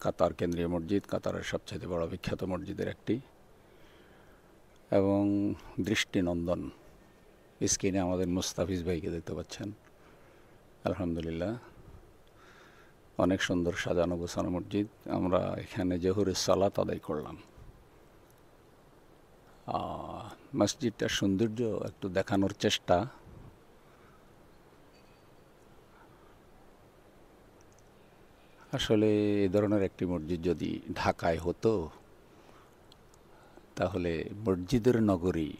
কাতার কেন্দ্রীয় মসজিদ, কাতারের সবচেয়ে বড় বিখ্যাত মসজিদের একটি, এবং দৃষ্টিনন্দন। স্ক্রিনে আমাদের মুস্তাফিজ ভাইকে দেখতে পাচ্ছেন। আলহামদুলিল্লাহ, অনেক সুন্দর সাজানো গোছানো মসজিদ। আমরা এখানে জোহরের সালাত আদায় করলাম। মসজিদটার সৌন্দর্য একটু দেখানোর চেষ্টা। আসলে এই ধরনের একটি মসজিদ যদি ঢাকায় হতো তাহলে মসজিদের নগরী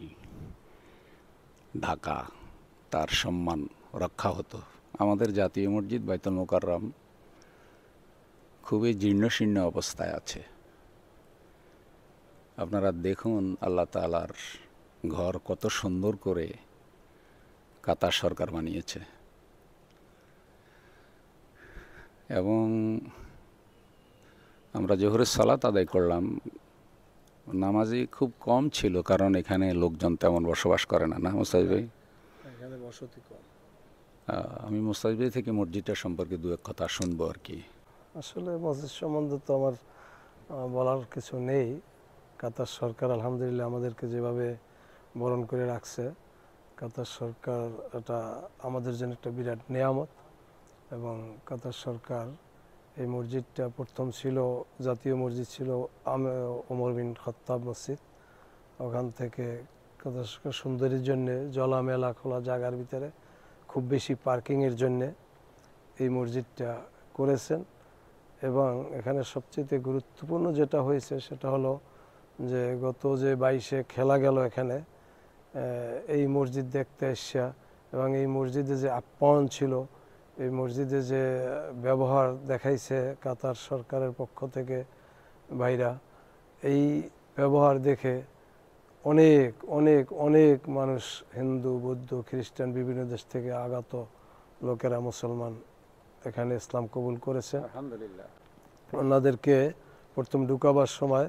ঢাকা, তার সম্মান রক্ষা হতো। আমাদের জাতীয় মসজিদ বাইতুল মোকাররম খুবই জীর্ণশীর্ণ অবস্থায় আছে। আপনারা দেখুন আল্লাহ তাআলার ঘর কত সুন্দর করে কাতার সরকার বানিয়েছে, এবং আমরা জোহরের সালাত আদায় করলাম। নামাজি খুব কম ছিল, কারণ এখানে লোকজন তেমন বসবাস করে না। না মুস্তাফিজ ভাই? এখানে বসতি কম। আমি মুস্তাফিজ ভাই থেকে মসজিদটা সম্পর্কে দু এক কথা শুনবো আর কি। আসলে মসজিদ সম্বন্ধে তো আমার বলার কিছু নেই। কাতার সরকার আলহামদুলিল্লাহ আমাদেরকে যেভাবে বরণ করে রাখছে, কাতার সরকার এটা আমাদের জন্য একটা বিরাট নেয়ামত। এবং কাতার সরকার এই মসজিদটা প্রথম ছিল, জাতীয় মসজিদ ছিল ওমর বিন খাত্তাব মসজিদ। ওখান থেকে কাতার সরকার সুন্দরীর জন্যে, জলা মেলা খোলা জায়গার ভিতরে খুব বেশি পার্কিংয়ের জন্যে এই মসজিদটা করেছেন। এবং এখানে সবচেয়ে গুরুত্বপূর্ণ যেটা হয়েছে সেটা হলো যে গত যে 22-এ খেলা গেল এখানে, এই মসজিদ দেখতে এসা এবং এই মসজিদে যে আপ্যায়ন ছিল, এই মসজিদে যে ব্যবহার দেখাইছে কাতার সরকারের পক্ষ থেকে ভাইরা, এই ব্যবহার দেখে অনেক অনেক অনেক মানুষ, হিন্দু বৌদ্ধ খ্রিস্টান বিভিন্ন দেশ থেকে আগত লোকেরা, মুসলমান এখানে ইসলাম কবুল করেছে। আলহামদুলিল্লাহ। ওনাদেরকে প্রথম ঢুকাবার সময়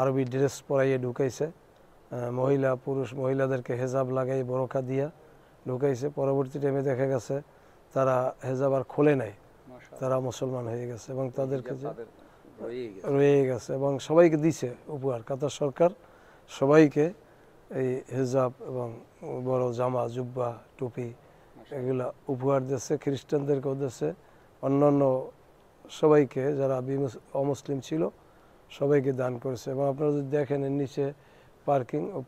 আরবি ড্রেস পরাইয়ে ঢুকাইছে, মহিলা পুরুষ মহিলাদেরকে হেজাব লাগাই বরকা দিয়া ঢুকাইছে। পরবর্তী টাইমে দেখা গেছে তারা হেজাব আর খোলে নাই, তারা মুসলমান হয়ে গেছে এবং তাদেরকে যে রয়ে গেছে এবং সবাইকে দিছে উপহার। কাতার সরকার সবাইকে এই হেজাব এবং বড় জামা জুব্বা টুপি এগুলা উপহার দিচ্ছে, খ্রিস্টানদেরকেও দিচ্ছে, অন্যান্য সবাইকে যারা অমুসলিম ছিল সবাইকে দান করেছে। এবং আপনারা যদি দেখেন এর নিচে পার্কিং, ও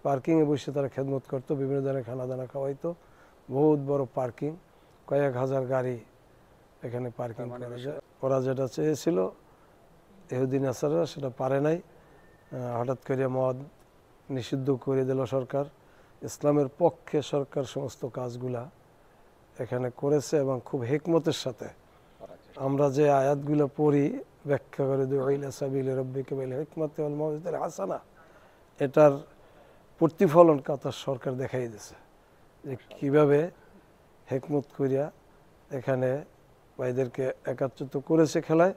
পার্কিংয়ে বসে তারা খেদমত করতো, বিভিন্ন ধরনের খানা দানা খাওয়াইতো। বহুত বড় পার্কিং, কয়েক হাজার গাড়ি এখানে পার্কিং করা যায়। ওরা যেটা চেয়েছিল ইহুদি নাসারা সেটা পারে নাই। হঠাৎ করে মদ নিষিদ্ধ করে দিল সরকার। ইসলামের পক্ষে সরকার সমস্ত কাজগুলা এখানে করেছে এবং খুব হিকমতের সাথে। আমরা যে আয়াতগুলো পড়ি, ব্যাখ্যা করে দিই ইলা সাবিলি রাব্বিকা বিল হিকমাতি ওয়াল মাউইযাতিল হাসানা, এটার প্রতিফলন কাতার সরকার দেখাই দিয়েছে যে কীভাবে হিকমত করিয়া এখানে ভাইদেরকে একত্রিত করেছে খেলায়।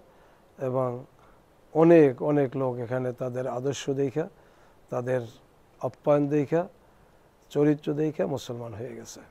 এবং অনেক অনেক লোক এখানে তাদের আদর্শ দেখা, তাদের আপ্যায়ন দেখা, চরিত্র দেখা মুসলমান হয়ে গেছে।